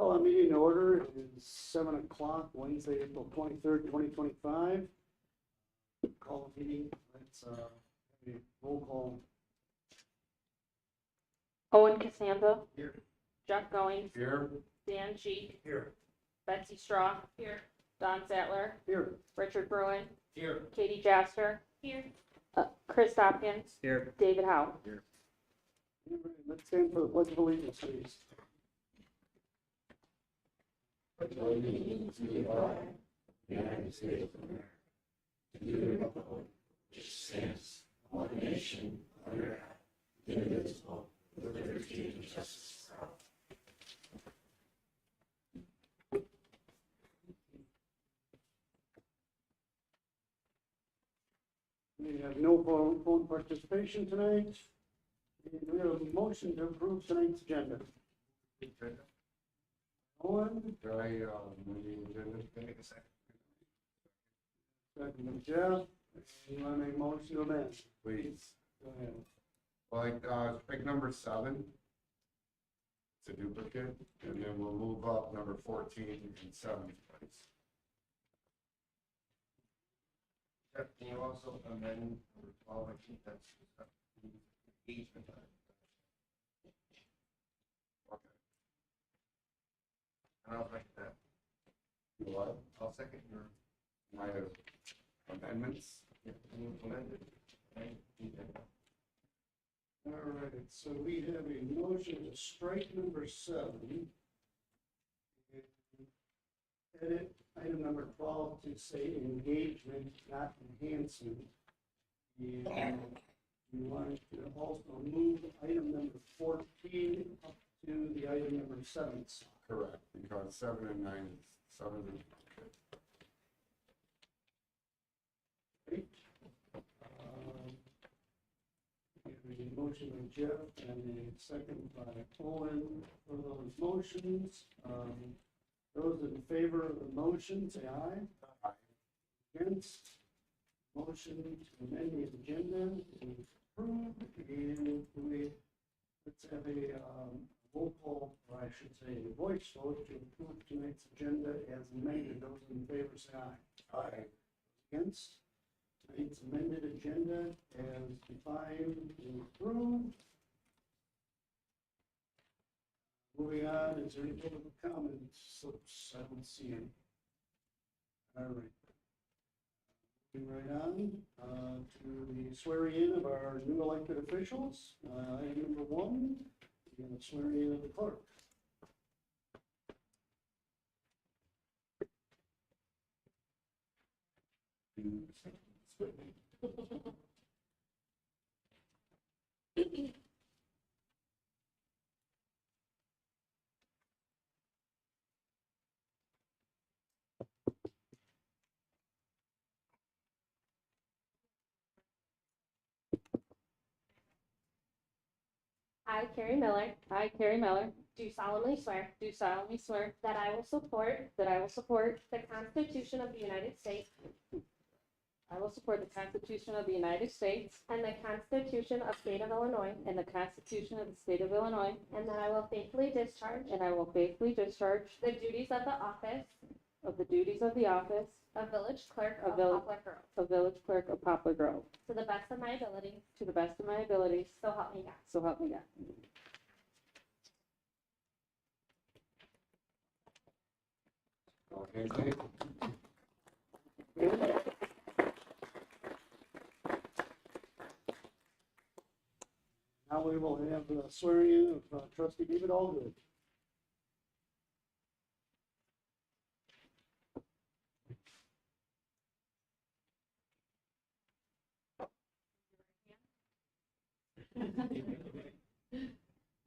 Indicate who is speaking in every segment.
Speaker 1: Call a meeting to order. It is 7 o'clock, Wednesday, April 23rd, 2025. Call a meeting. Let's have a roll call.
Speaker 2: Owen Cassandra.
Speaker 1: Here.
Speaker 2: Jeff Goings.
Speaker 1: Here.
Speaker 2: Dan Cheek.
Speaker 1: Here.
Speaker 2: Betsy Straw. Here. Don Sattler.
Speaker 1: Here.
Speaker 2: Richard Bruin.
Speaker 1: Here.
Speaker 2: Katie Jasper. Here. Chris Hopkins.
Speaker 1: Here.
Speaker 2: David Howe.
Speaker 1: Here. Let's stand for the Pledge of Allegiance, please.
Speaker 3: Pledge of allegiance to the flag, United States of America, to the republic which stands one nation under God, indivisible, with liberty and justice for all.
Speaker 1: We have no phone participation tonight. And we have a motion to approve tonight's agenda. Owen,
Speaker 3: Do I, move the agenda? Can I make a second?
Speaker 1: second by Jeff. You want to make a motion to amend?
Speaker 3: Please.
Speaker 1: Go ahead.
Speaker 3: Well, pick number 7. It's a duplicate, and then we'll move up number 14 and 7, please.
Speaker 4: Jeff, can you also amend number 12? I think that's engagement.
Speaker 3: Okay.
Speaker 4: And I'll second that.
Speaker 3: You what?
Speaker 4: I'll second your
Speaker 3: My amendments?
Speaker 4: amended. Right?
Speaker 1: All right, so we have a motion to strike number 7. And edit item number 12 to say engagement, not enhancement. And we want to also move item number 14 up to the item number 7.
Speaker 3: Correct, because 7 and 9 is 7 and
Speaker 1: Right? We have a motion by Jeff and a second by Owen for those motions. Those in favor of the motion, say aye. Against, motion to amend the agenda is approved, and let's have a roll call, or I should say a voice vote to approve tonight's agenda as amended. Those in favor say aye.
Speaker 3: Aye.
Speaker 1: Against, tonight's amended agenda as defined and approved. Moving on, is there any public comments? Oops, I don't see any. All right. Moving right on to the swearing in of our new elected officials. Item number 1, we're going to swear in of the clerk.
Speaker 2: I, Carrie Miller,
Speaker 5: Do solemnly swear
Speaker 2: do solemnly swear
Speaker 5: that I will support
Speaker 2: that I will support
Speaker 5: the Constitution of the United States
Speaker 2: the Constitution of the United States
Speaker 5: and the Constitution of State of Illinois,
Speaker 2: and the Constitution of the State of Illinois,
Speaker 5: and that I will faithfully discharge
Speaker 2: and I will faithfully discharge
Speaker 5: the duties of the office
Speaker 2: the duties of the office
Speaker 5: of village clerk
Speaker 2: Of
Speaker 5: of
Speaker 2: village-
Speaker 5: Poplar Grove
Speaker 2: of village clerk of Poplar Grove
Speaker 5: to the best of my ability,
Speaker 2: to the best of my abilities,
Speaker 5: so help me God.
Speaker 2: so help me God.
Speaker 3: Okay, Dave?
Speaker 1: Now we will have the swearing in of Trustee David Allgood.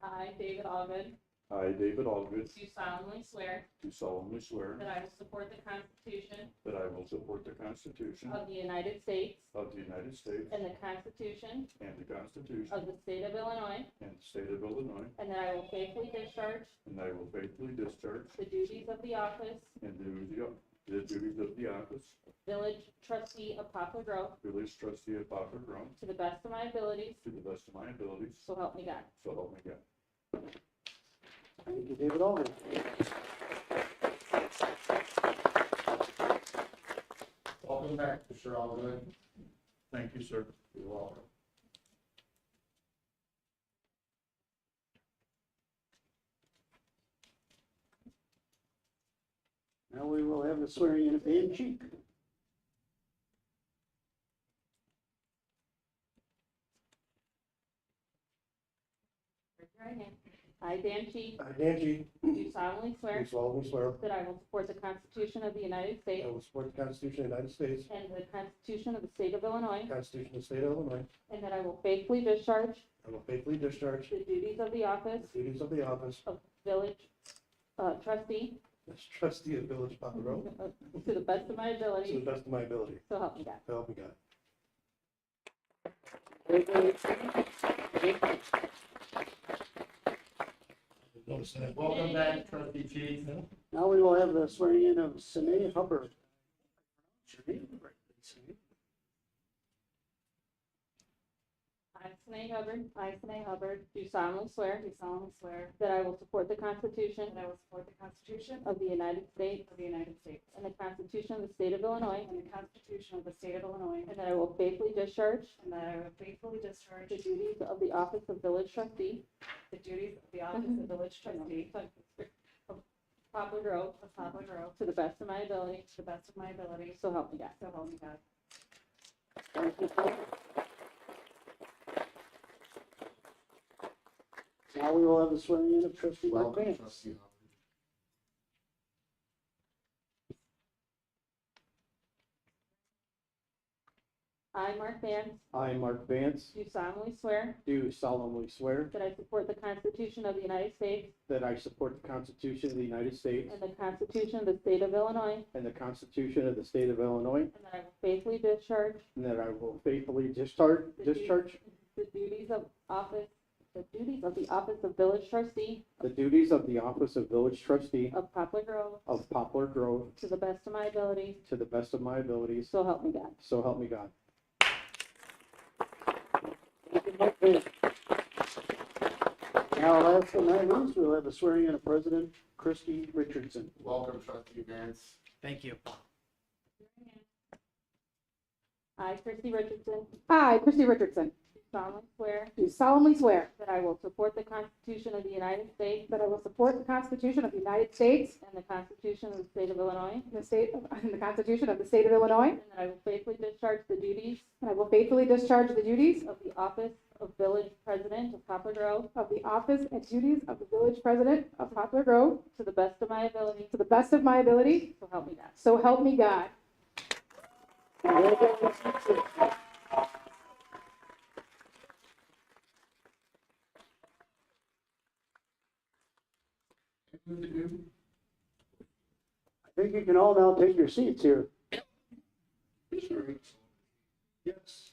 Speaker 2: I, David Allgood,
Speaker 6: I, David Allgood,
Speaker 2: do solemnly swear
Speaker 6: do solemnly swear
Speaker 2: that I will support the Constitution
Speaker 6: that I will support the Constitution
Speaker 2: of the United States
Speaker 6: of the United States
Speaker 2: and the Constitution
Speaker 6: and the Constitution
Speaker 2: of the State of Illinois,
Speaker 6: and the State of Illinois,
Speaker 2: and that I will faithfully discharge
Speaker 6: and I will faithfully discharge
Speaker 2: the duties of the office
Speaker 6: and the duties of the office
Speaker 2: Village Trustee of Poplar Grove
Speaker 6: Village Trustee of Poplar Grove
Speaker 2: to the best of my abilities,
Speaker 6: to the best of my abilities,
Speaker 2: so help me God.
Speaker 6: so help me God.
Speaker 1: Thank you, David Alden.
Speaker 4: Welcome back, Mr. Alderman.
Speaker 6: Thank you, sir.
Speaker 4: You're welcome.
Speaker 1: Now we will have the swearing in of Dan Cheek.
Speaker 2: Raise your right hand. I, Dan Cheek,
Speaker 7: I, Dan G.
Speaker 2: do solemnly swear
Speaker 7: Do solemnly swear
Speaker 2: that I will support the Constitution of the United
Speaker 7: I
Speaker 2: States
Speaker 7: will support the Constitution of the United States,
Speaker 2: and the Constitution of the State of Illinois,
Speaker 7: the Constitution of the State of Illinois.
Speaker 2: and that I will faithfully discharge
Speaker 7: I will faithfully discharge
Speaker 2: the duties of the office
Speaker 7: the duties of the office
Speaker 2: of village trustee
Speaker 7: as trustee of Village Poplar
Speaker 2: to the best of my
Speaker 7: to the
Speaker 2: ability,
Speaker 7: best of my ability.
Speaker 2: so help me God.
Speaker 7: So help me God. Notice that.
Speaker 4: Welcome back, Trustee Chief.
Speaker 1: Now we will have the swearing in of Sine Hubbard.
Speaker 2: I, Sine Hubbard, do solemnly swear
Speaker 8: That
Speaker 2: that I will support the Constitution
Speaker 8: I will support the Constitution
Speaker 2: of the United States
Speaker 8: of the United States
Speaker 2: and the Constitution of the State of Illinois,
Speaker 8: and the Constitution of the State of Illinois,
Speaker 2: and that I will faithfully discharge
Speaker 8: and that I will faithfully discharge
Speaker 2: the duties of the office of village trustee
Speaker 8: the duties of the office of village trustee
Speaker 2: of Poplar Grove
Speaker 8: of Poplar Grove
Speaker 2: to the best of my ability,
Speaker 8: to the best of my ability,
Speaker 2: so help me God.
Speaker 8: so help me God.
Speaker 1: Thank you, sir. Now we will have the swearing in of Trustee Mark
Speaker 4: Welcome,
Speaker 1: Vance.
Speaker 4: Trustee Hubbard.
Speaker 2: I, Mark Vance,
Speaker 9: I, Mark Vance,
Speaker 2: do solemnly swear
Speaker 9: do solemnly swear
Speaker 2: that I support the Constitution of the United States
Speaker 9: that I support the Constitution of the United States
Speaker 2: and the Constitution of the State of Illinois,
Speaker 9: and the Constitution of the State of Illinois,
Speaker 2: and that I will faithfully discharge
Speaker 9: and that I will faithfully discharge
Speaker 2: the duties of the office of village trustee
Speaker 9: the duties of the office of village trustee
Speaker 2: of Poplar Grove
Speaker 9: of Poplar Grove
Speaker 2: to the best of my ability,
Speaker 9: to the best of my abilities,
Speaker 2: so help me God.
Speaker 9: so help me God.
Speaker 1: Now, last but not least, we'll have the swearing in of President Christy Richardson.
Speaker 4: Welcome, Trustee Vance.
Speaker 10: Thank you.
Speaker 2: I, Christy Richardson,
Speaker 11: I, Christy Richardson,
Speaker 2: do solemnly swear that I will support the Constitution of the United States
Speaker 11: that I will support the Constitution of the United States
Speaker 2: and the Constitution of the State of Illinois,
Speaker 11: and the Constitution of the State of Illinois,
Speaker 2: and that I will faithfully discharge the duties
Speaker 11: and I will faithfully discharge the duties
Speaker 2: of the office of village president of Poplar Grove
Speaker 11: of the office and duties of the village president of Poplar Grove
Speaker 2: to the best of my ability,
Speaker 11: to the best of my ability,
Speaker 2: so help me God.
Speaker 11: so help me God.
Speaker 1: I think you can all now take your seats here.
Speaker 7: Yes.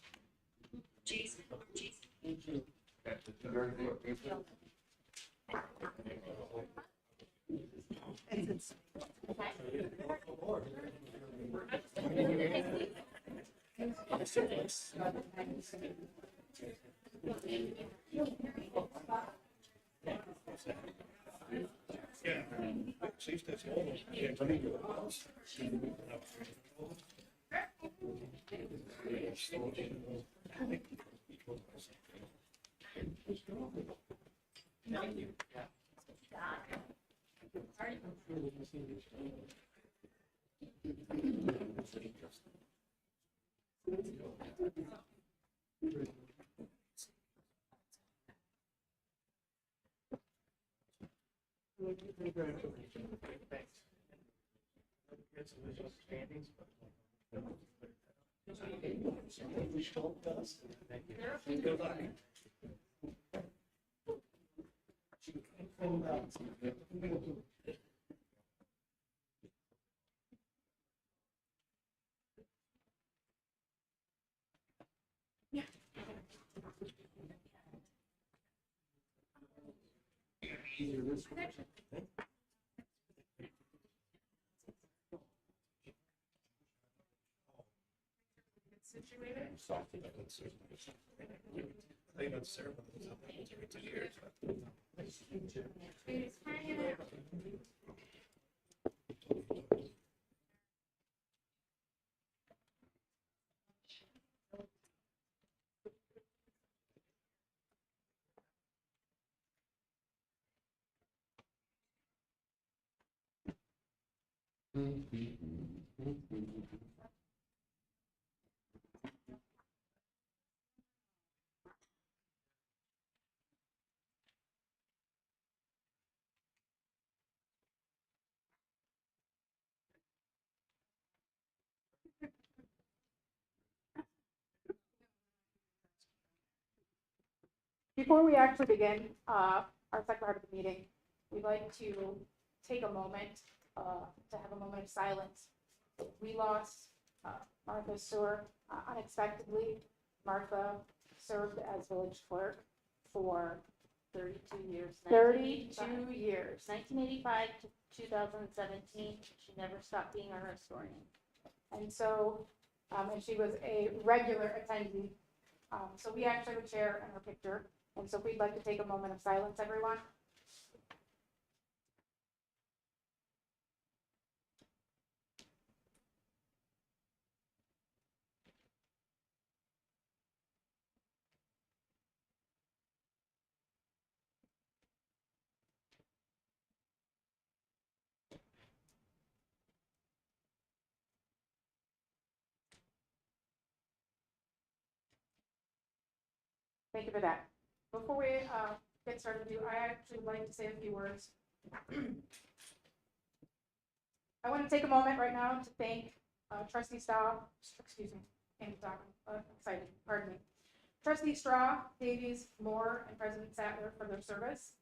Speaker 7: They got ceremonies, that happens every 2 years.
Speaker 11: Before we actually begin, our second part of the meeting, we'd like to take a moment, to have a moment of silence. We lost, Martha Stewart unexpectedly. Martha served as village clerk for
Speaker 5: 32 years.
Speaker 11: 32 years.
Speaker 5: 1985 to 2017, she never stopped being our historian.
Speaker 11: And so, and she was a regular attendee. So we actually have a chair and her picture. And so we'd like to take a moment of silence, everyone. Thank you for that. Before we get started, I actually would like to say a few words. I want to take a moment right now to thank Trustee Straw, excuse me, I'm excited, pardon me. Trustee Straw, Davies, Moore, and President Sattler for their service.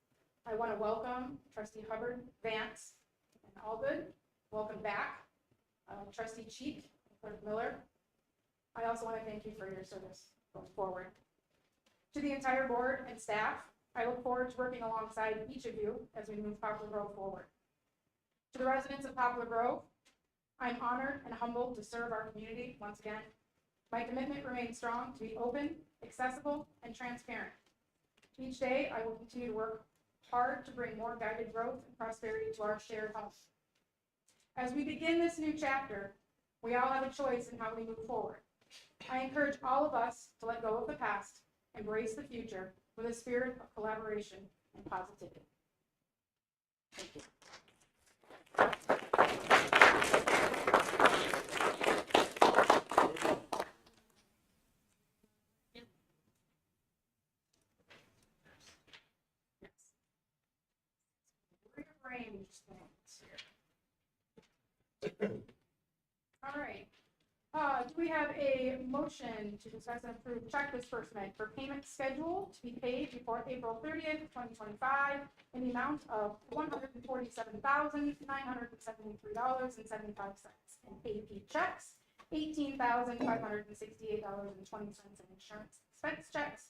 Speaker 11: I want to welcome Trustee Hubbard, Vance, and Allgood. Welcome back. Trustee Cheek, Clerk Miller. I also want to thank you for your service going forward. To the entire board and staff, I look forward to working alongside each of you as we move Poplar Grove forward. To the residents of Poplar Grove, I'm honored and humbled to serve our community once again. My commitment remains strong to be open, accessible, and transparent. Each day, I will continue to work hard to bring more guided growth and prosperity to our shared home. As we begin this new chapter, we all have a choice in how we move forward. I encourage all of us to let go of the past, embrace the future with a spirit of collaboration and positivity. Thank you. Rearrange things here. All right. Do we have a motion to discuss and approve check disbursement for payment schedule to be paid before April 30th, 2025 in the amount of $147,973.75 in AP checks, $18,568.20 in insurance expense checks,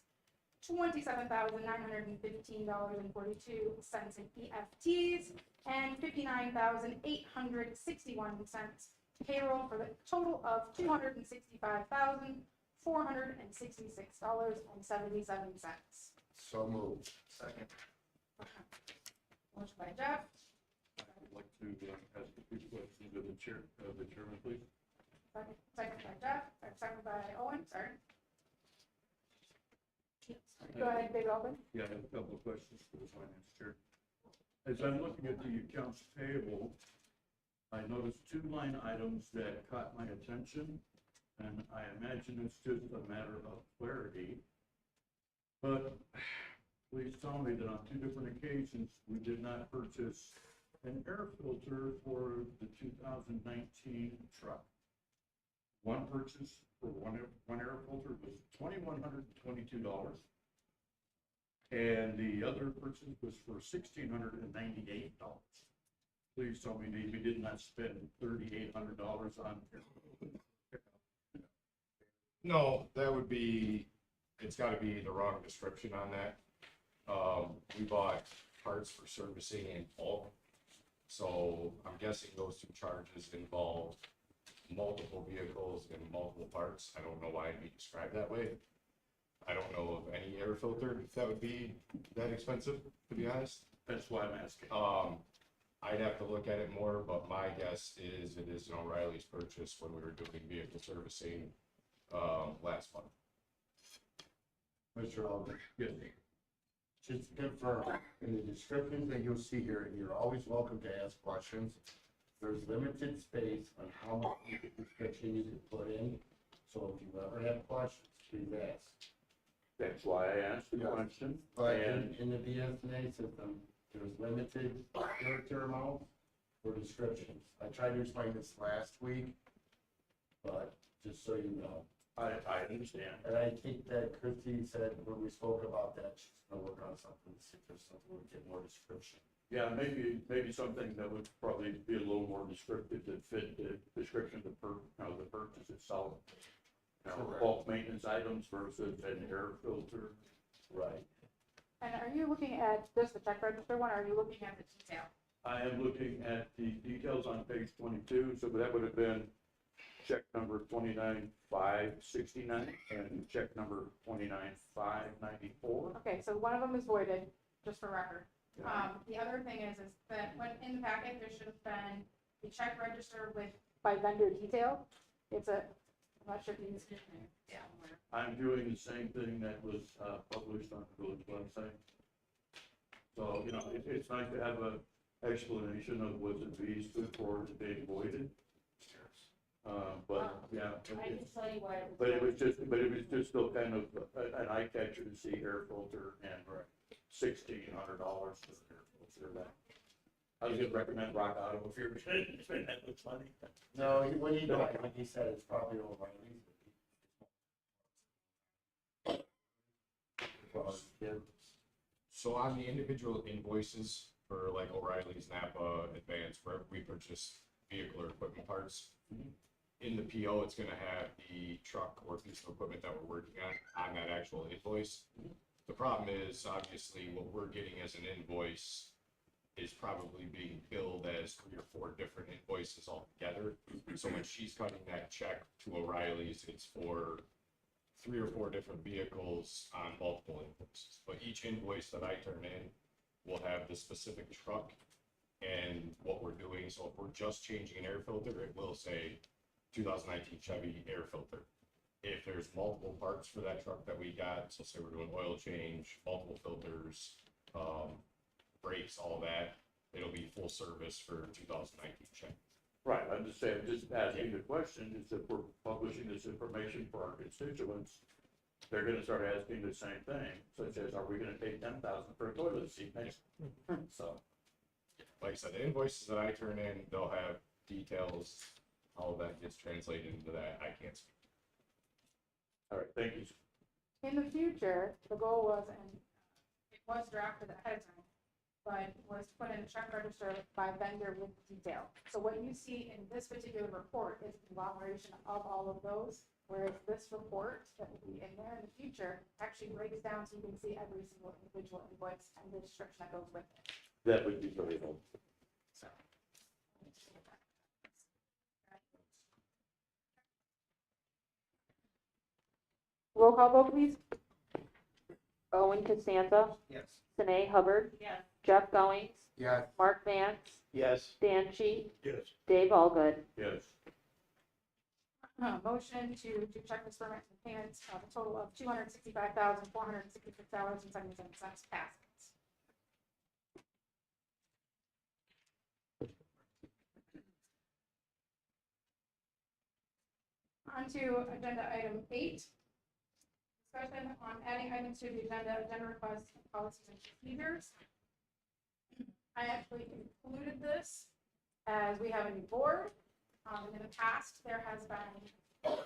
Speaker 11: $27,915.42 in EFTs, and $59,861 payroll for the total of $265,466.77.
Speaker 4: So moved. Second.
Speaker 11: Motion by Jeff,
Speaker 6: I'd like to ask a few questions of the chairman, please.
Speaker 11: second by Jeff, second by Owen, sorry. Go ahead, David Alden.
Speaker 6: Yeah, I have a couple of questions for the finance chair. As I'm looking at the accounts payable, I noticed two line items that caught my attention, and I imagine it's just a matter of clarity. But please tell me that on two different occasions, we did not purchase an air filter for the 2019 truck. One purchase for one air filter was $2,122. And the other purchase was for $1,698. Please tell me that we did not spend $3,800 on.
Speaker 10: No, that would be, it's gotta be the wrong description on that. We bought parts for servicing in bulk. So I'm guessing those two charges involve multiple vehicles and multiple parts. I don't know why it'd be described that way. I don't know of any air filter that would be that expensive, to be honest.
Speaker 6: That's why I'm asking.
Speaker 10: I'd have to look at it more, but my guess is it is an O'Reilly's purchase when we were doing vehicle servicing, last month.
Speaker 3: Mr. Alden,
Speaker 6: Yes.
Speaker 3: just to confirm, in the descriptions that you'll see here, you're always welcome to ask questions. There's limited space on how much description you can put in, so if you ever have questions, please ask.
Speaker 6: That's why I asked the
Speaker 3: Yes.
Speaker 6: question.
Speaker 3: But
Speaker 6: And
Speaker 3: in the BSNA system, there's limited character amount for descriptions. I tried to explain this last week, but just so you know.
Speaker 6: I understand.
Speaker 3: And I think that Christie said when we spoke about that, she's gonna work on something, see if there's something we get more description.
Speaker 6: Yeah, maybe something that would probably be a little more descriptive that fit the description of the purchase itself. You know,
Speaker 3: Correct.
Speaker 6: bulk maintenance items versus an air filter.
Speaker 3: Right.
Speaker 11: And are you looking at just the check register one, or are you looking at the detail?
Speaker 6: I am looking at the details on page 22, so that would have been check number 29,569 and check number 29,594.
Speaker 11: Okay, so one of them is voided, just for record. The other thing is that when in the packet, there should have been the check register with, by vendor detail. It's a, I'm not sure if you can see it there. Yeah.
Speaker 6: I'm doing the same thing that was published on the village website. So, you know, it's nice to have a explanation of what the fees for it being voided. But, yeah.
Speaker 5: I can tell you why.
Speaker 6: But it was just still kind of an eye catcher to see air filter and $1,600 for the air filter. That I was gonna recommend Rock Auto if you're gonna spend that much money.
Speaker 3: No, when he said it's probably O'Reilly's.
Speaker 10: So on the individual invoices for like O'Reilly's, Napa, Advance, wherever we purchase vehicle or equipment parts, in the PO, it's gonna have the truck or piece of equipment that we're working on that actual invoice. The problem is, obviously, what we're getting as an invoice is probably being billed as 3 or 4 different invoices altogether. So when she's cutting that check to O'Reilly's, it's for 3 or 4 different vehicles on multiple invoices. But each invoice that I turn in will have the specific truck and what we're doing. So if we're just changing an air filter, it will say 2019 Chevy air filter. If there's multiple parts for that truck that we got, so say we're doing oil change, multiple filters, brakes, all that, it'll be full service for 2019 Chevy.
Speaker 6: Right, I'm just saying, just asking the question is if we're publishing this information for our constituents, they're gonna start asking the same thing, such as, are we gonna pay $10,000 for a toilet seat next? So,
Speaker 10: Like I said, the invoices that I turn in, they'll have details, all of that gets translated into that, I can't speak.
Speaker 6: all right, thank you.
Speaker 11: In the future, the goal was, and it was drafted ahead of time, but was to put in a check register by vendor with detail. So what you see in this particular report is a conglomeration of all of those, whereas this report that will be in there in the future actually breaks down so you can see every single individual invoice and the description that goes with it.
Speaker 6: That would be very helpful.
Speaker 11: So.
Speaker 2: Roll call vote, please. Owen Costanza,
Speaker 4: Yes.
Speaker 2: Sine Hubbard,
Speaker 5: Yes.
Speaker 2: Jeff Goings,
Speaker 3: Yes.
Speaker 2: Mark Vance,
Speaker 9: Yes.
Speaker 2: Dan Sheet,
Speaker 6: Yes.
Speaker 2: Dave Allgood.
Speaker 6: Yes.
Speaker 11: Motion to check disbursement and payments of a total of $265,466.77 passes. On to agenda item 8. Discussion on adding items to the agenda requests, and policies and procedures. I actually included this as we have a new board. In the past, there has been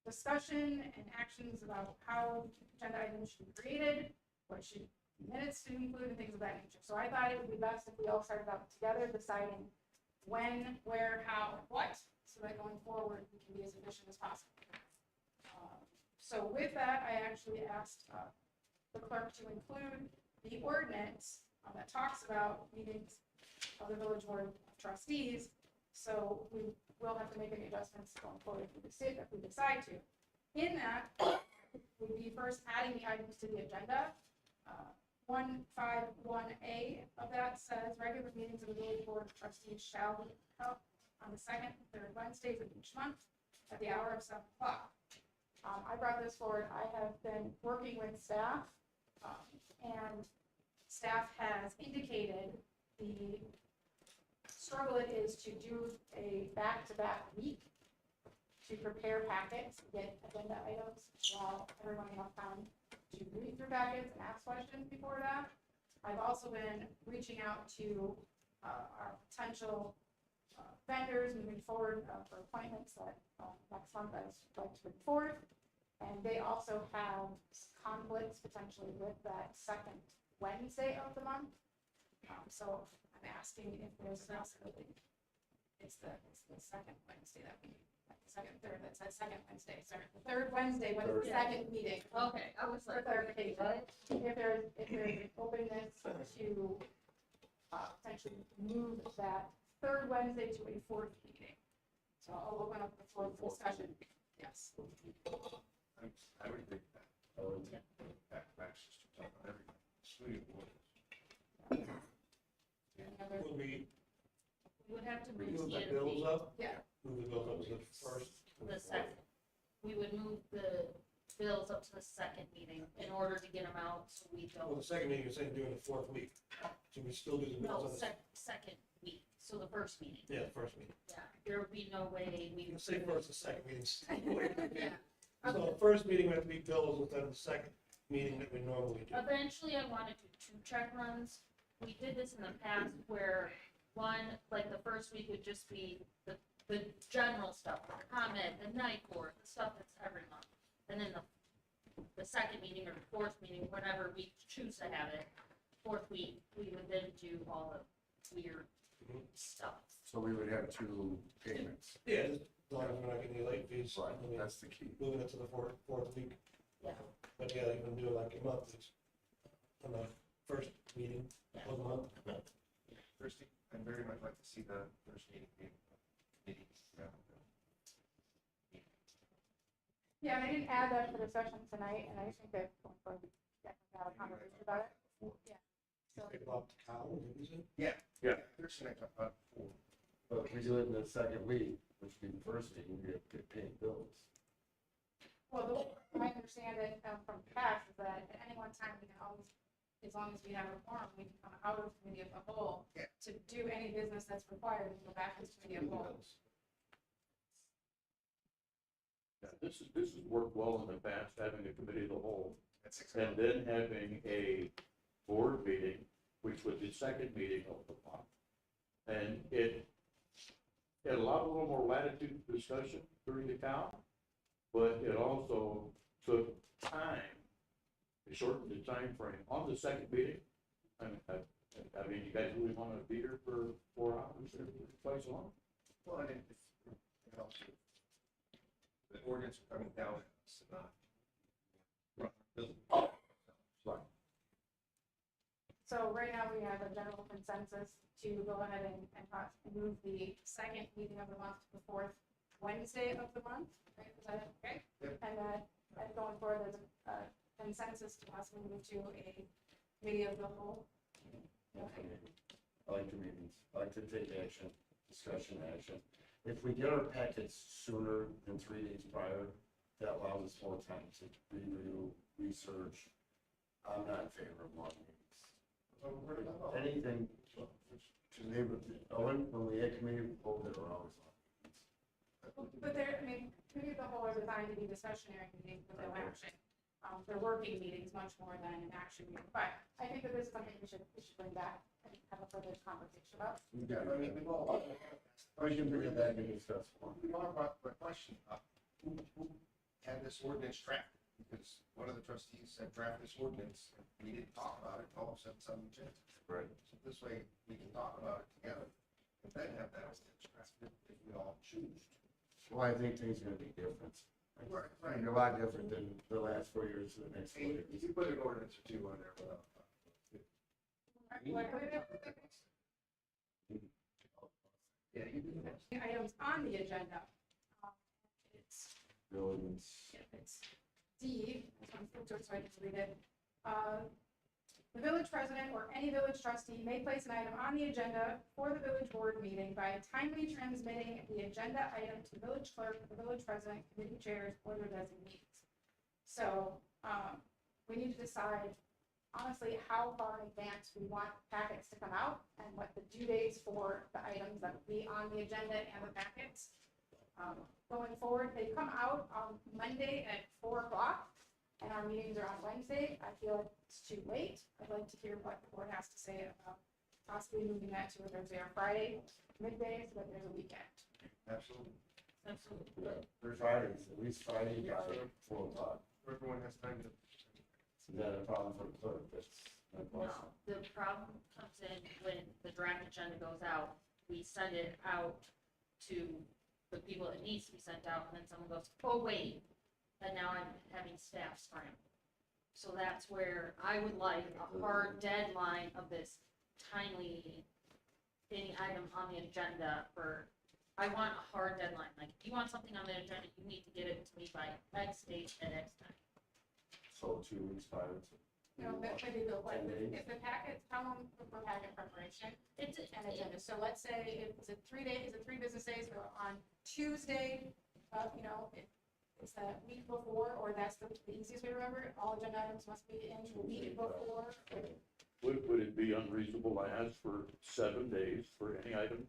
Speaker 11: discussion and actions about how agenda items should be created, what should minutes to include, and things of that nature. So I thought it would be best if we all started out together, deciding when, where, how, and what, so that going forward, we can be as efficient as possible. So with that, I actually asked the clerk to include the ordinance that talks about meetings of the village board of trustees. So we will have to make any adjustments going forward if we decide to. In that, would be first adding the items to the agenda. 151A of that says regular meetings of the village board of trustees shall be held on the second and third Wednesdays of each month at the hour of 7 o'clock. I brought this forward. I have been working with staff, and staff has indicated the struggle it is to do a back-to-back week to prepare packets, get agenda items, allow everyone enough time to read through packets and ask questions before that. I've also been reaching out to our potential vendors moving forward for appointments that next month I would like to bring forward. And they also have conflicts potentially with that second Wednesday of the month. So I'm asking if there's a possibility. It's the second Wednesday that we, third, that's that second Wednesday, sorry. The third Wednesday was the second meeting.
Speaker 5: Okay, I was
Speaker 11: For
Speaker 5: like,
Speaker 11: clarification, if there's openness to potentially move that third Wednesday to a fourth meeting. So I'll open up the floor for discussion. Yes.
Speaker 4: I would think that. I would think that matches to talk about everything. Sweet.
Speaker 11: Any other?
Speaker 7: Will we
Speaker 5: we would have to
Speaker 7: move
Speaker 5: move
Speaker 7: the
Speaker 5: the,
Speaker 7: bills up?
Speaker 11: Yeah.
Speaker 7: Move the bills up to the first?
Speaker 5: the second. We would move the bills up to the second meeting in order to get them out, so we
Speaker 7: Well,
Speaker 5: don't,
Speaker 7: the second meeting, you're saying doing the fourth week. So we still do the bills
Speaker 5: no,
Speaker 7: on the,
Speaker 5: second week, so the first meeting.
Speaker 7: yeah, the first meeting.
Speaker 5: Yeah, there would be no way we
Speaker 7: You
Speaker 5: would.
Speaker 7: can say first and second meetings.
Speaker 5: Yeah.
Speaker 7: So the first meeting would have to be bills instead of the second meeting that we normally do.
Speaker 5: Eventually, I want to do 2 check runs. We did this in the past where one, like the first week would just be the general stuff, the comment, the night court, the stuff that's every month. And then the second meeting or the fourth meeting, whenever we choose to have it, fourth week, we would then do all the weird stuff.
Speaker 3: So we would have 2 payments.
Speaker 7: Yeah, just as long as we're not getting any late fees.
Speaker 3: Right,
Speaker 7: I mean,
Speaker 3: that's the key.
Speaker 7: moving it to the fourth week.
Speaker 5: Yeah.
Speaker 7: But yeah, you can do it like a month, it's on the first meeting of the month.
Speaker 4: Thirsty, I'd very much like to see the first meeting.
Speaker 11: Yeah, and I didn't add that for the session tonight, and I think that going forward, we definitely have a conversation about it. Yeah. So,
Speaker 7: Pick up the cow, is it?
Speaker 4: Yeah. Thursday night, about 4.
Speaker 3: But if we do it in the second week, which would be the first meeting, we have to get paid bills.
Speaker 11: well, I understand it from past is that at any one time, we can always, as long as we have a forum, we can come out of committee of the whole
Speaker 4: Yeah.
Speaker 11: to do any business that's required and go back to committee of the whole.
Speaker 6: Yeah, this has worked well in the past, having a committee of the whole,
Speaker 4: That's
Speaker 6: and then having a board meeting, which was the second meeting of the month. And it allowed a little more latitude for discussion during the count, but it also took time. It shortened the time frame on the second meeting. I mean, you guys really want to be here for 4 hours or twice as long?
Speaker 4: Well, and it helps. The ordinance are coming down at us and not.
Speaker 3: Right.
Speaker 11: So right now, we have a general consensus to go ahead and move the second meeting of the month to the fourth Wednesday of the month, right? Is that okay?
Speaker 4: Yep.
Speaker 11: And that, going forward, there's a consensus to us move to a committee of the whole. Okay.
Speaker 3: I like the meetings. I like to take action, discussion action. If we get our packets sooner than 3 days prior, that allows us more time to review, research. I'm not in favor of long meetings. Anything, to neighbor, when we had committee, there were always long meetings.
Speaker 11: But there, I mean, committee of the whole are designed to be discussionary meetings with no action. They're working meetings much more than an action meeting, but I think that this is something we should bring back and have a further conversation about.
Speaker 3: We got
Speaker 4: I mean,
Speaker 3: it.
Speaker 4: we've all.
Speaker 3: We can bring it back and discuss more.
Speaker 4: We all brought the question up, who had this ordinance drafted? Because one of the trustees said draft this ordinance, and we didn't talk about it, all of a sudden some agenda.
Speaker 3: Right.
Speaker 4: So this way, we can talk about it together, and then have that ordinance drafted if we all choose to.
Speaker 3: Well, I think things are gonna be different.
Speaker 4: Right,
Speaker 3: I mean, a lot different than the last 4 years to the next 4 years.
Speaker 4: You put an ordinance or 2 on there without. Yeah, you do that.
Speaker 11: Items on the agenda. It's,
Speaker 3: Buildings.
Speaker 11: yeah, it's D, this one's flipped to it so I can read it. The village president or any village trustee may place an item on the agenda for the village board meeting by timely transmitting the agenda item to the village clerk, the village president, committee chairs, or their designees. So, we need to decide honestly how far in advance we want packets to come out and what the due dates for the items that will be on the agenda and the packets. Going forward, they come out on Monday at 4 o'clock, and our meetings are on Wednesday. I feel like it's too late. I'd like to hear what the board has to say about possibly moving that to a Thursday or Friday, midday, so that there's a weekend.
Speaker 4: Absolutely.
Speaker 5: Absolutely.
Speaker 3: There's Fridays, at least Friday, after 4 o'clock.
Speaker 4: Everyone has time to.
Speaker 3: Is that a problem for the clerk? That's my
Speaker 5: No,
Speaker 3: question.
Speaker 5: the problem comes in when the draft agenda goes out, we send it out to the people it needs to be sent out, and then someone goes, oh, wait, and now I'm having staff scramble. So that's where I would like a hard deadline of this timely, any item on the agenda for, I want a hard deadline, like, if you want something on the agenda, you need to get it to me by X date at X time.
Speaker 3: So 2 weeks prior to.
Speaker 11: You know, that maybe the, like, if the packets, how long for packet preparation
Speaker 5: It's,
Speaker 11: and agenda? So let's say it's a 3 day, is it 3 business days, so on Tuesday, you know, it's that week before, or that's the easiest way to remember it, all agenda items must be in the week before.
Speaker 6: Would it be unreasonable, I ask for 7 days for any item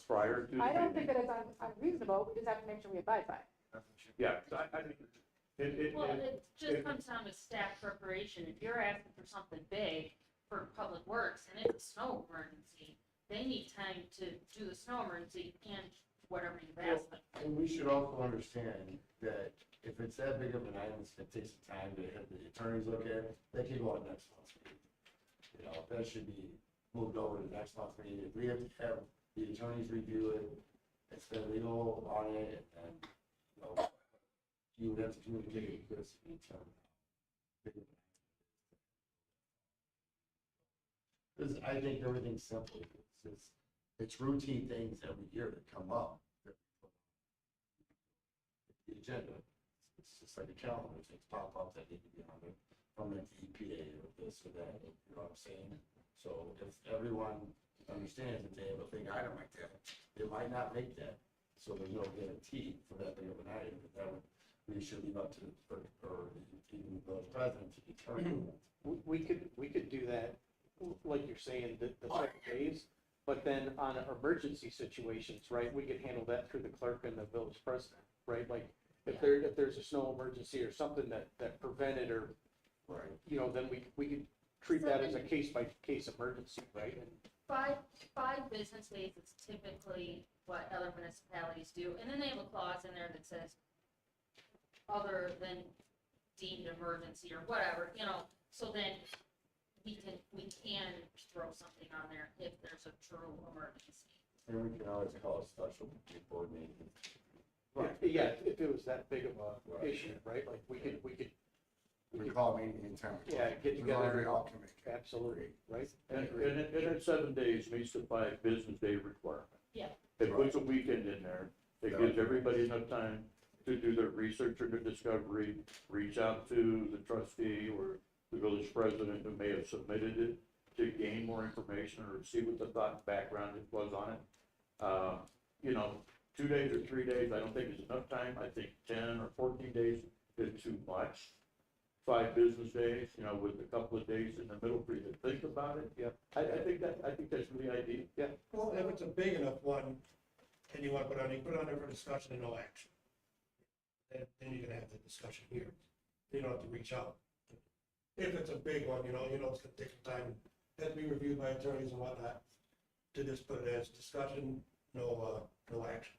Speaker 6: prior to the
Speaker 11: I don't think
Speaker 6: meeting?
Speaker 11: that it's unreasonable, we just have to make sure we abide by it.
Speaker 6: Yeah, 'cause I mean,
Speaker 5: well, it just comes down to staff preparation. If you're asking for something big for public works and it's a snow emergency, they need time to do the snow emergency and whatever you've asked them.
Speaker 3: And we should also understand that if it's that big of an item, it's gonna take some time to have the attorneys look at it, they can go on next month's meeting. You know, that should be moved over to next month's meeting. If we have to have the attorneys review it, it's been legal on it, and, you know, you would have to communicate with the attorney. Because I think everything's simple. It's routine things every year that come up. The agenda, it's just like a calendar, things pop up that need to be on it, from the EPA or this or that, you know what I'm saying? So if everyone understands that they have a big item like that, they might not make that. So there's no guarantee for that big of an item, but that would, we should leave up to, or even the president to determine.
Speaker 9: We could do that, like you're saying, the 7 days, but then on emergency situations, right, we could handle that through the clerk and the village president, right? Like, if there's a snow emergency or something that prevented or,
Speaker 3: Right.
Speaker 9: you know, then we could treat that as a case-by-case emergency, right? And
Speaker 5: 5 business days is typically what other municipalities do, and then they have a clause in there that says other than deemed emergency or whatever, you know, so then we can throw something on there if there's a true emergency.
Speaker 3: And we can always call a special board meeting.
Speaker 9: Yeah, if it was that big of a
Speaker 3: Right.
Speaker 9: issue, right, like we could,
Speaker 3: We call meeting in town.
Speaker 9: yeah, get together.
Speaker 3: We all can make it.
Speaker 9: Absolutely, right?
Speaker 6: And that 7 days meets the 5 business day requirement.
Speaker 5: Yeah.
Speaker 6: It puts a weekend in there, it gives everybody enough time to do their research or their discovery, reach out to the trustee or the village president who may have submitted it to gain more information or see what the thought and background was on it. You know, 2 days or 3 days, I don't think is enough time. I think 10 or 14 days is too much. 5 business days, you know, with a couple of days in the middle for you to think about it.
Speaker 9: Yep.
Speaker 6: I think that's really ideal.
Speaker 9: Yeah.
Speaker 7: Well, if it's a big enough one, and you want to put on, you put it on there for discussion and no action. Then you can have the discussion here. You don't have to reach out. If it's a big one, you know, it's gonna take some time, has to be reviewed by attorneys and whatnot. To just put it as discussion, no action.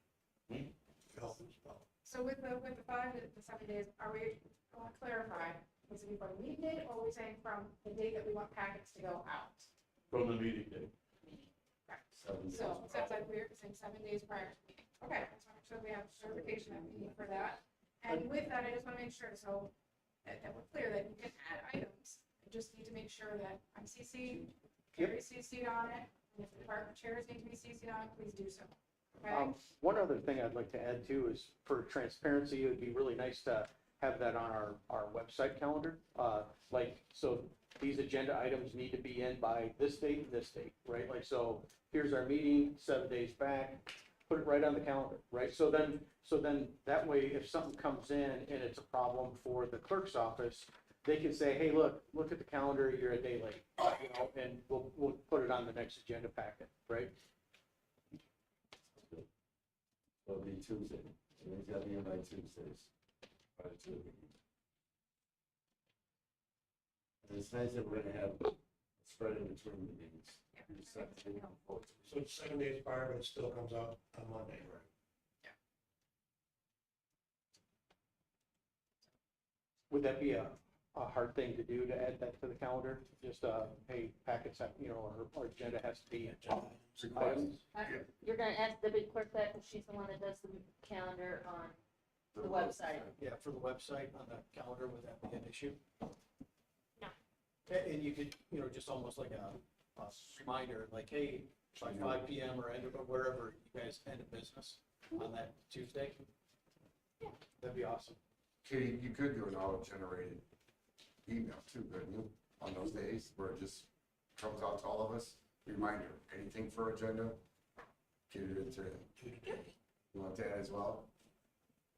Speaker 7: Help as well.
Speaker 11: So with the 5 to the 7 days, are we, I want to clarify, is it before the meeting date, or are we saying from the date that we want packets to go out?
Speaker 6: From the meeting day.
Speaker 11: Correct.
Speaker 3: 7 days.
Speaker 11: So it sounds like we're saying 7 days prior to the meeting. Okay, I just want to make sure we have certification that we need for that. And with that, I just want to make sure, so that we're clear that you can add items. I just need to make sure that I'm CC'd, Gary's CC'd on it, and if the department chairs need to be CC'd on, it, please do so. Okay?
Speaker 9: One other thing I'd like to add too is for transparency, it would be really nice to have that on our website calendar. Like, so these agenda items need to be in by this date and this date, right? Like, so here's our meeting, 7 days back, put it right on the calendar, right? So then that way, if something comes in and it's a problem for the clerk's office, they can say, hey, look at the calendar, you're a day late, you know, and we'll put it on the next agenda packet, right?
Speaker 3: It'll be Tuesday, and it's gotta be in by Tuesdays. By the 2. And it's nice that we're gonna have a spread in between meetings. You set the meeting before.
Speaker 7: So it's 7 days prior, but it still comes out on Monday, right?
Speaker 9: Would that be a hard thing to do to add that to the calendar? Just, hey, packets have, you know, our agenda has to be items.
Speaker 5: You're gonna ask the big clerk that, because she's the one that does the calendar on the website.
Speaker 9: Yeah, for the website on the calendar, would that be an issue?
Speaker 5: No.
Speaker 9: And you could, you know, just almost like a reminder, like, hey, by 5 PM or end or wherever you guys end of business on that Tuesday.
Speaker 5: Yeah.
Speaker 9: That'd be awesome.
Speaker 10: Katie, you could do an auto-generated email too, couldn't you, on those days where it just comes out to all of us? Reminder, anything for agenda, get it into, you want that as well?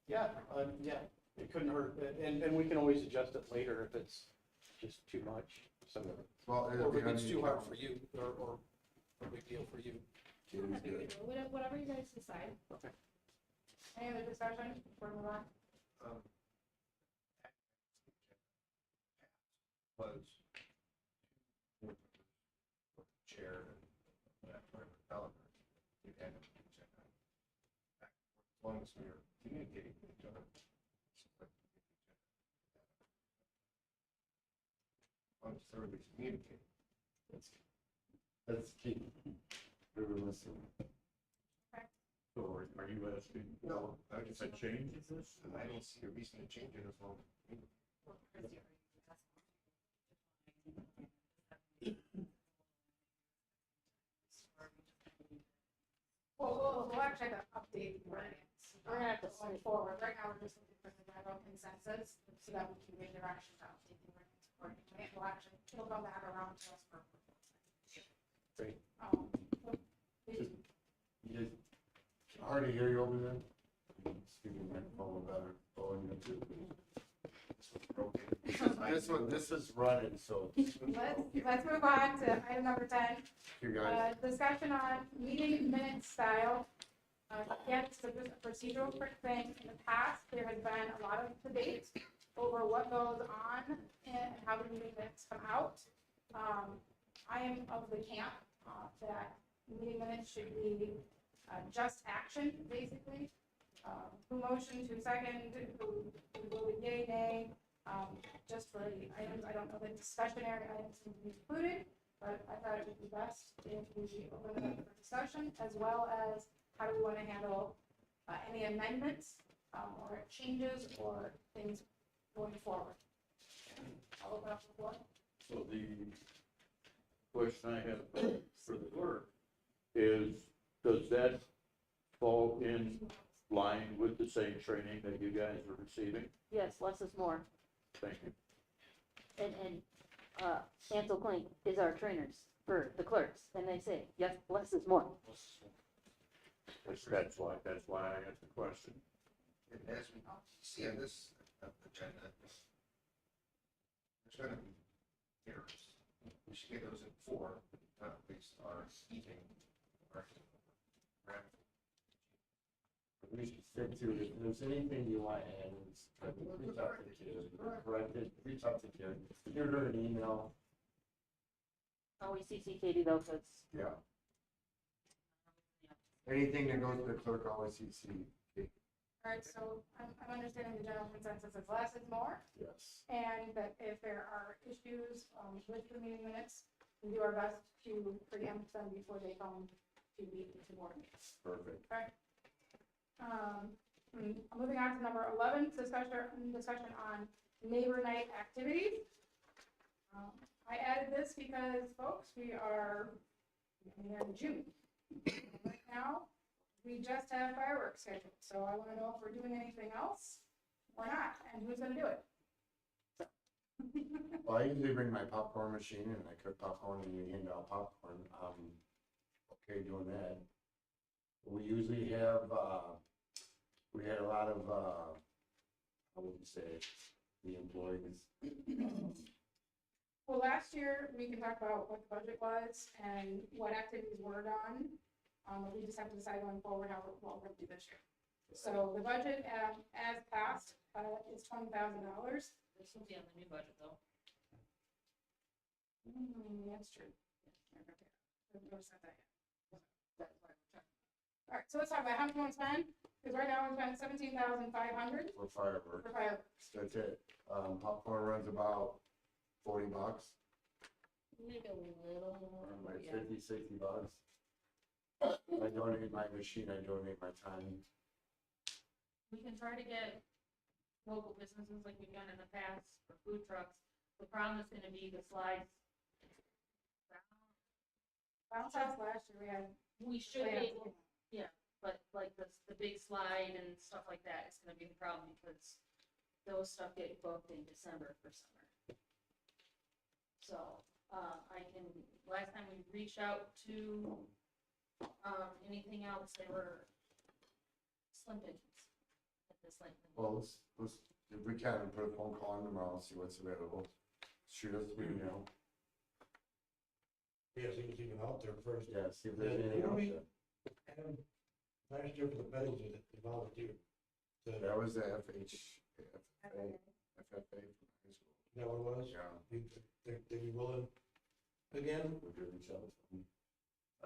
Speaker 9: Yeah, it couldn't hurt, and we can always adjust it later if it's just too much, so.
Speaker 10: Well,
Speaker 9: Or if it's too hard for you, or a big deal for you.
Speaker 10: Katie's good.
Speaker 11: Whatever you guys decide.
Speaker 9: Okay.
Speaker 11: Any other discussion before we move on?
Speaker 4: Was chair and that for developer, you had to check on back and forth, as long as we were communicating with each other. As long as everybody's communicating.
Speaker 3: That's key. We were listening.
Speaker 6: So are you asking
Speaker 4: No, I
Speaker 6: if
Speaker 4: just,
Speaker 6: I change this?
Speaker 4: I don't see a reason to change it as long.
Speaker 11: We'll actually have to update the ordinance.
Speaker 5: We're gonna have to
Speaker 11: Going forward, right now, we're just looking for the general consensus, so that we can give direction to update the ordinance accordingly. It will actually, it'll come back around to us for.
Speaker 9: Great.
Speaker 3: You guys, hard to hear you over there. Speaking microphone better. Oh, and you too. This is running, so.
Speaker 11: Let's move on to item number 10.
Speaker 10: You guys,
Speaker 11: Discussion on meeting minute style. Again, it's a procedural quick thing. In the past, there has been a lot of debate over what goes on and how the meeting minutes come out. I am of the camp that meeting minutes should be just action, basically. Who motioned, who seconded, who voted yay, nay. Just for the items, I don't know the discussionary items to be included, but I thought it would be best if we open it up for discussion, as well as how do we want to handle any amendments or changes or things going forward. I'll open up the floor.
Speaker 6: So the question I have for the clerk is, does that fall in line with the same training that you guys are receiving?
Speaker 2: Yes, less is more.
Speaker 6: Thank you.
Speaker 2: And Ansel Klink is our trainers for the clerks, and they say, yes, less is more.
Speaker 6: That's why I asked the question.
Speaker 4: And as we see on this agenda, there's gonna be errors. We should get those in 4, not at least our evening.
Speaker 3: We should stick to it. If there's anything you want to add, reach out to Kid. Correct it, reach out to Kid. Give her an email.
Speaker 2: Always CC Katie though, because
Speaker 10: yeah. Anything that goes to the clerk, always CC.
Speaker 11: All right, so I'm understanding the general consensus is less is more,
Speaker 3: Yes.
Speaker 11: and that if there are issues with the meeting minutes, we do our best to preempt them before they come to meet the board.
Speaker 3: Perfect.
Speaker 11: Moving on to number 11, discussion on neighbor night activities. I added this because, folks, we are in June. Right now, we just have fireworks scheduled, so I want to know if we're doing anything else or not, and who's gonna do it?
Speaker 3: Well, I usually bring my popcorn machine and I cook popcorn and we hand out popcorn. Okay doing that. We usually have, we had a lot of, I wouldn't say, the employees.
Speaker 11: Well, last year, we can talk about what the budget was and what activities were done. We just have to decide going forward how, what we're gonna do this year. So the budget, as passed, is $20,000.
Speaker 5: This will be on the new budget though.
Speaker 11: That's true. I've never said that yet. All right, so let's talk about how much we want to spend, because right now we're spending $17,500
Speaker 3: For fireworks.
Speaker 11: for fireworks.
Speaker 3: That's it. Popcorn runs about $40,
Speaker 5: Maybe a little more.
Speaker 3: like
Speaker 5: Yeah.
Speaker 3: 50, $60. I donate my machine, I donate my time.
Speaker 5: We can try to get local businesses like we've done in the past for food trucks. The problem is gonna be the slides.
Speaker 11: Bounce house last year, we had.
Speaker 5: We should be, but like the big slide and stuff like that is gonna be the problem because those stuff get booked in December for summer. So, last time we reached out to, anything else, they were slim pickings at this length.
Speaker 3: Well, let's, if we can, put a phone call in tomorrow, see what's available. Shoot us an email.
Speaker 7: Yeah, see what's even out there first.
Speaker 3: Yeah, see if there's
Speaker 7: Yeah,
Speaker 3: anything
Speaker 7: who
Speaker 3: else.
Speaker 7: we-
Speaker 3: there.
Speaker 7: And last year for the medals, they volunteered.
Speaker 3: That was the FFA from high school.
Speaker 7: That what it was?
Speaker 3: Yeah,
Speaker 7: They'd be willing again?
Speaker 3: we could reach out to them.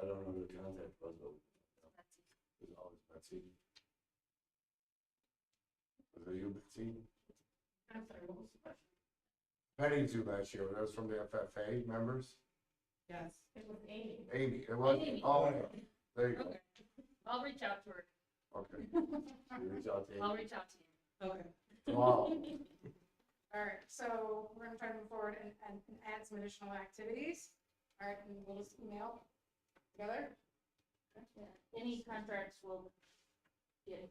Speaker 3: I don't know who the contact was, but it was always Betsy. Was it you, Betsy?
Speaker 11: I'm sorry, what was the question?
Speaker 3: Penny too last year, that was from the FFA members.
Speaker 8: Yes.
Speaker 11: It was Amy.
Speaker 3: Amy, it was,
Speaker 5: Amy.
Speaker 3: oh, there you go.
Speaker 5: Okay, I'll reach out to her.
Speaker 3: Okay. You reach out to
Speaker 5: I'll
Speaker 3: Amy.
Speaker 5: reach out to you.
Speaker 8: Okay.
Speaker 3: Wow.
Speaker 11: All right, so we're gonna try to move forward and add some additional activities. All right, and we'll just email together.
Speaker 5: Yeah, any contracts will get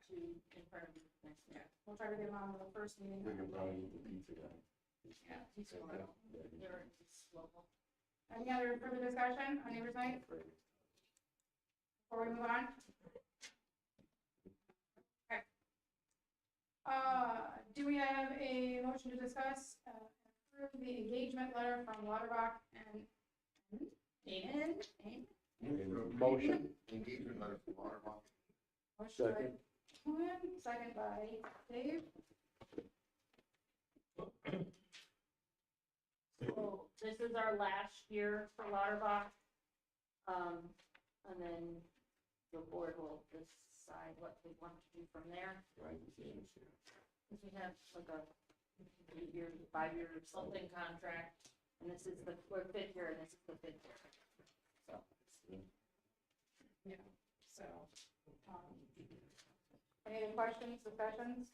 Speaker 5: to in front of you next
Speaker 11: Yeah,
Speaker 5: year.
Speaker 11: we'll try to get them on the first meeting.
Speaker 3: We can probably get the pizza guy.
Speaker 11: Yeah.
Speaker 5: He's
Speaker 3: Yeah,
Speaker 5: local.
Speaker 3: yeah, he's
Speaker 5: They're just local.
Speaker 11: Any other further discussion on neighbors night
Speaker 3: great.
Speaker 11: before we move on? Okay. Do we have a motion to discuss, approve the engagement letter from Lauterbach and
Speaker 9: Motion.
Speaker 4: Engagement letter from Waterbach.
Speaker 11: Motion by
Speaker 9: Second.
Speaker 11: Quinn, second by Dave.
Speaker 5: So this is our last year for Lauterbach. And then the board will decide what they want to do from there.
Speaker 3: Right, the same issue.
Speaker 5: Because we have like a 8-year, 5-year something contract. And this is we're 5th year and this is the 5th year. So.
Speaker 11: Yeah, so, any other questions, discussions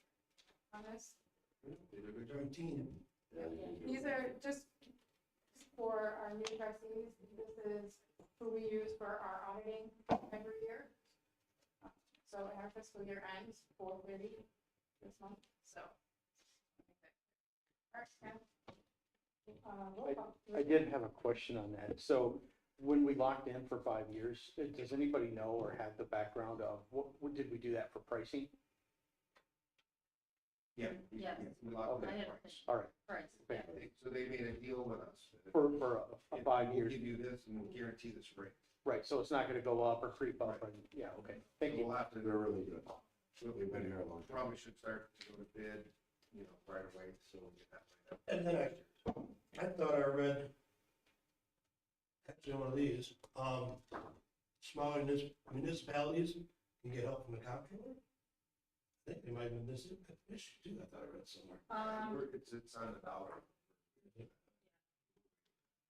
Speaker 11: on this?
Speaker 3: Did a good
Speaker 7: Joint team.
Speaker 3: Yeah, they did.
Speaker 11: These are just for our new trustees. This is who we use for our auditing every year. So our fiscal year ends 4/30 this month, so. All right, Ken. Roll call.
Speaker 9: I did have a question on that. So when we locked in for 5 years, does anybody know or have the background of what did we do that for pricing?
Speaker 4: Yeah.
Speaker 5: Yeah.
Speaker 4: We locked
Speaker 5: I
Speaker 4: that
Speaker 5: have
Speaker 4: price.
Speaker 9: All right,
Speaker 5: price.
Speaker 4: So they made a deal with us.
Speaker 9: for a 5
Speaker 4: We'll
Speaker 9: years,
Speaker 4: give you this and we'll guarantee this rate.
Speaker 9: right, so it's not gonna go up or creep up and, yeah, okay, thank you.
Speaker 4: We'll have to,
Speaker 3: They're really good. They've been here a long time.
Speaker 4: probably should start to go to bid, right away, so we'll get that laid out.
Speaker 7: And then I thought I read, actually one of these, smaller municipalities can get help from the comptroller. I think they might have been this issue too, I thought I read somewhere.
Speaker 4: It's on the dollar.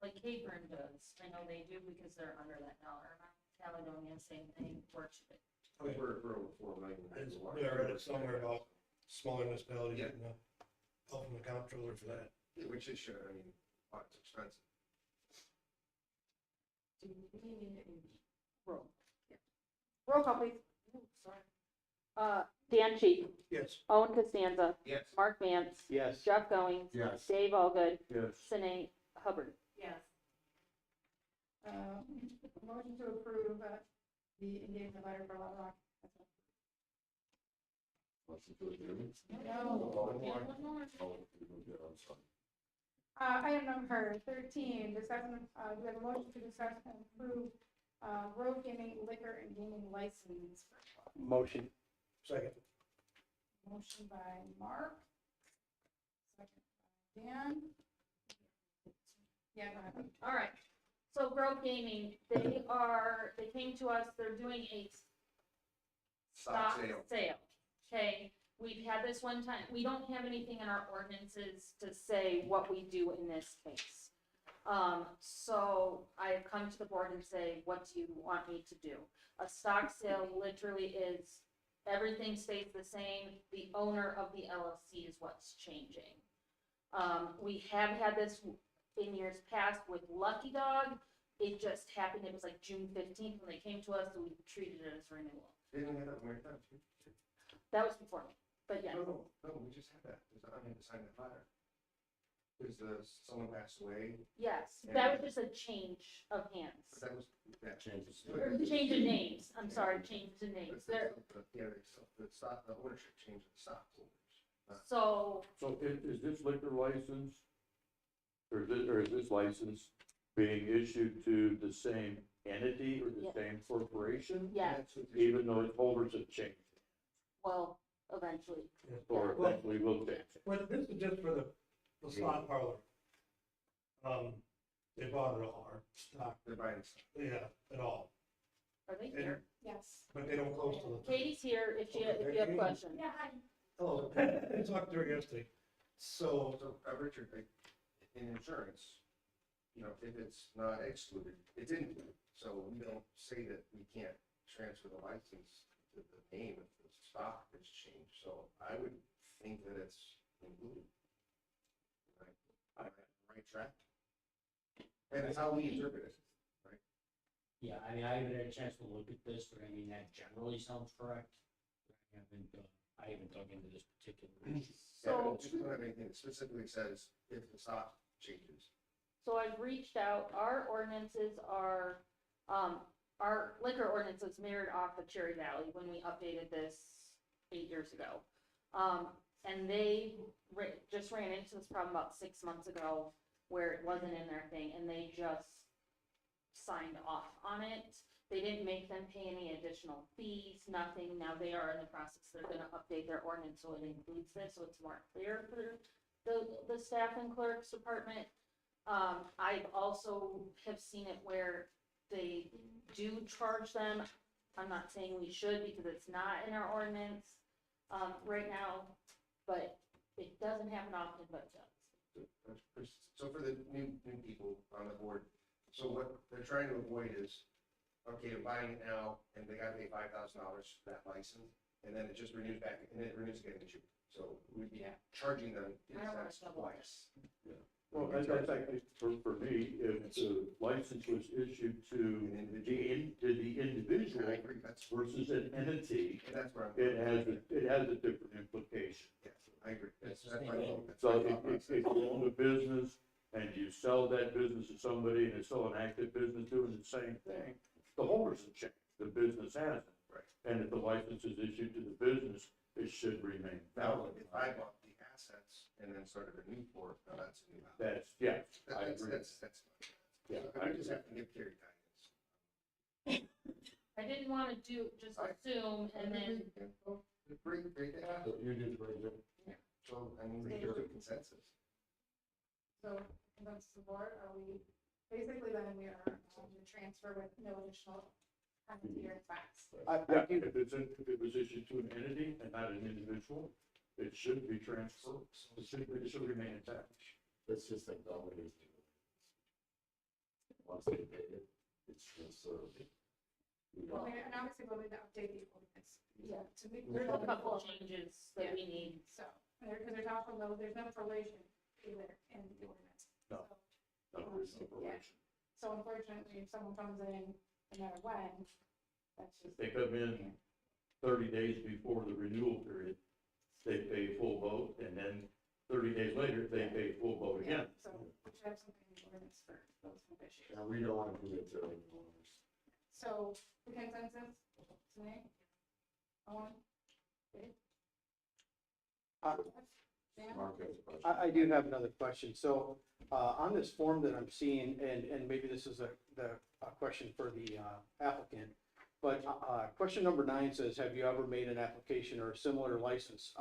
Speaker 5: Like Capron does, I know they do because they're under that dollar amount. Caledonia, same thing, Portugal.
Speaker 7: Okay.
Speaker 4: For over 4 million.
Speaker 7: I read it somewhere about smaller municipalities
Speaker 4: Yeah.
Speaker 7: getting help from the comptroller for that.
Speaker 4: Yeah, which it should, I mean, it's expensive.
Speaker 5: Roll.
Speaker 11: Roll call, please.
Speaker 5: Ooh, sorry.
Speaker 2: Dan Sheep,
Speaker 7: Yes.
Speaker 2: Owen Costanza,
Speaker 4: Yes.
Speaker 2: Mark Mance,
Speaker 9: Yes.
Speaker 2: Jeff Goings,
Speaker 3: Yes.
Speaker 2: Dave Allgood,
Speaker 6: Yes.
Speaker 2: Sine Hubbard.
Speaker 8: Yes.
Speaker 11: Motion to approve, the engagement letter for Lot Rock.
Speaker 3: Motion to adjourn.
Speaker 11: No.
Speaker 3: Oh,
Speaker 5: Yeah, one more.
Speaker 3: yeah, I'm sorry.
Speaker 11: Item number 13, discussion, we have a motion to discuss and approve, road gaming liquor and gaming license.
Speaker 9: Motion.
Speaker 7: Second.
Speaker 11: Motion by Mark. Second by Dan. Yeah, go ahead.
Speaker 5: All right, so Grove Gaming, they came to us, they're doing a
Speaker 4: Stock
Speaker 5: stock
Speaker 4: sale.
Speaker 5: sale. Okay, we've had this one time, we don't have anything in our ordinances to say what we do in this case. So I have come to the board and say, what do you want me to do? A stock sale literally is, everything stays the same, the owner of the LLC is what's changing. We have had this in years past with Lucky Dog, it just happened, it was like June 15th when they came to us, so we treated it as renewal.
Speaker 4: Didn't we have that one time too?
Speaker 5: That was before me, but yeah.
Speaker 4: No, we just had that, because I had to sign that letter. Because someone passed away,
Speaker 5: Yes, that was just a change of hands.
Speaker 4: but that was, that
Speaker 3: Changes.
Speaker 5: Or change of names, I'm sorry, change of names. There,
Speaker 4: the stock, the ownership changed the stockholders.
Speaker 5: so,
Speaker 6: So is this liquor license, or is this license being issued to the same entity or the
Speaker 2: Yeah.
Speaker 6: same corporation?
Speaker 5: yeah,
Speaker 6: Even though its holders have changed,
Speaker 2: Well, eventually.
Speaker 6: or eventually will change?
Speaker 7: But this is just for the slot parlor. They bought it all, or stock,
Speaker 4: They're buying stuff.
Speaker 7: yeah, it all,
Speaker 5: are they here?
Speaker 11: Yes.
Speaker 7: but they don't close till the.
Speaker 5: Katie's here if you have questions.
Speaker 11: Yeah, hi.
Speaker 7: Oh, I talked to her yesterday. So,
Speaker 4: So, Richard, in insurance, if it's not excluded, it's included. So we don't say that we can't transfer the license to the name if the stock has changed. So I would think that it's included. Right? I'm on the right track. And it's how we interpret it.
Speaker 12: Yeah, I mean, I haven't had a chance to look at this, but I mean, that generally sounds correct. I haven't dug into this particular issue.
Speaker 5: So,
Speaker 4: We don't have anything that specifically says if the stock changes.
Speaker 5: so I've reached out, our ordinances are, our liquor ordinances mirrored off of Cherry Valley when we updated this 8 years ago. And they just ran into this problem about 6 months ago where it wasn't in their thing and they just signed off on it. They didn't make them pay any additional fees, nothing. Now they are in the process, they're gonna update their ordinance so it includes this, so it's more clear for the staff and clerks department. I've also have seen it where they do charge them. I'm not saying we should because it's not in our ordinance, right now, but it doesn't happen often, but it does.
Speaker 4: So for the new people on the board, so what they're trying to avoid is, okay, they're buying it now and they gotta pay $5,000 for that license, and then it just renews back, and then it renews again in June. So we'd be charging them in
Speaker 5: I don't wanna
Speaker 4: essence
Speaker 5: double
Speaker 4: twice.
Speaker 6: Well, that's actually, for me, if the license was issued to the individual
Speaker 4: I agree, that's,
Speaker 6: versus an entity,
Speaker 4: and that's where I'm.
Speaker 6: it has a different implication.
Speaker 4: Yes, I agree. That's
Speaker 12: It's
Speaker 4: my
Speaker 12: the
Speaker 4: thought.
Speaker 12: same.
Speaker 4: That's
Speaker 6: So
Speaker 4: my
Speaker 6: if
Speaker 4: thought process.
Speaker 6: you own a business and you sell that business to somebody and it's still an active business doing the same thing, the holders have changed, the business hasn't.
Speaker 4: Right.
Speaker 6: And if the license is issued to the business, it should remain
Speaker 4: Now,
Speaker 6: valid.
Speaker 4: if I bought the assets and then started a new port, now that's a new house.
Speaker 6: That's, yes, I
Speaker 4: That's,
Speaker 6: agree.
Speaker 4: that's.
Speaker 6: Yeah,
Speaker 4: I just have to give Carrie guidance.
Speaker 5: I didn't wanna just assume and then,
Speaker 4: Great, great to have.
Speaker 3: You did very good.
Speaker 4: So, I mean, there's a consensus.
Speaker 11: So, convince the board, are we, basically then we are to transfer with no additional penalty or expense.
Speaker 6: Yeah, if it was issued to an entity and not an individual, it should be transferred, it should remain intact.
Speaker 3: It's just like always. Once they pay it, it's transferred. We
Speaker 11: Well,
Speaker 3: don't-
Speaker 11: and obviously we'll need to update the ordinance.
Speaker 5: Yeah.
Speaker 11: To be,
Speaker 5: there's a couple of changes that we need.
Speaker 11: So, because there's also no, there's no proration either in the ordinance.
Speaker 6: No.
Speaker 11: So,
Speaker 6: No, there's no correlation.
Speaker 11: So unfortunately, if someone comes in, no matter when, that's just.
Speaker 6: If they come in 30 days before the renewal period, they pay full boat, and then 30 days later, they pay full boat again.
Speaker 11: So we should have something in the ordinance for those kind of issues.
Speaker 10: And we don't want to do it to homeowners.
Speaker 11: So the consensus, tonight? Owen? Dave?
Speaker 9: Uh,
Speaker 11: Dan?
Speaker 10: Mark has a question.
Speaker 9: I do have another question. So, on this form that I'm seeing, and maybe this is a question for the applicant, but, question number 9 says, have you ever made an application or a similar license?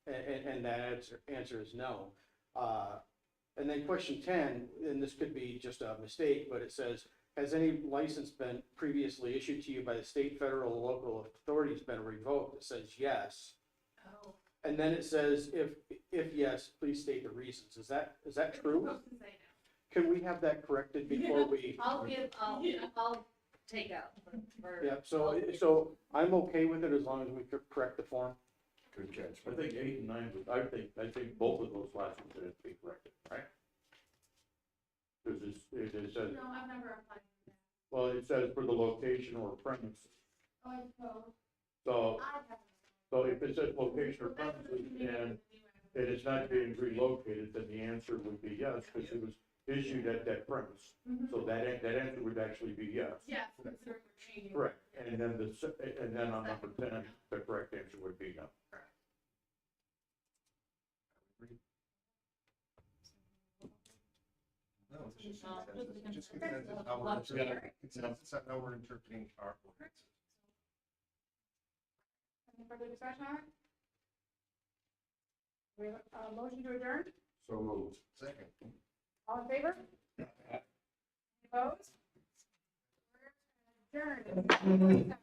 Speaker 9: And that answer is no. And then question 10, and this could be just a mistake, but it says, has any license been previously issued to you by the state, federal, or local authorities been revoked? It says yes.
Speaker 5: Oh.
Speaker 9: And then it says, if yes, please state the reasons. Is that true? Can we have that corrected before we?
Speaker 5: I'll take out.
Speaker 9: Yeah, so I'm okay with it as long as we could correct the form.
Speaker 10: Good catch.
Speaker 6: I think 8 and 9, I think both of those last ones should be corrected, right? Because it says,
Speaker 11: No, I've never applied for that.
Speaker 6: well, it says for the location or premise.
Speaker 11: Oh, I suppose.
Speaker 6: So,
Speaker 11: I haven't.
Speaker 6: so if it says location or premises and it is not being relocated, then the answer would be yes, because it was issued at that premise. So that answer would actually be yes.
Speaker 11: Yeah, considering we're changing.
Speaker 6: Correct. And then on number 10, the correct answer would be no.
Speaker 4: No, it's just consensus. It's just consensus how we're interpreting, consensus on how we're interpreting our ordinances.
Speaker 11: Any further discussion on it? We have a motion to adjourn?
Speaker 10: So moved.
Speaker 4: Second.
Speaker 11: All in favor? Opposed? We're adjourned.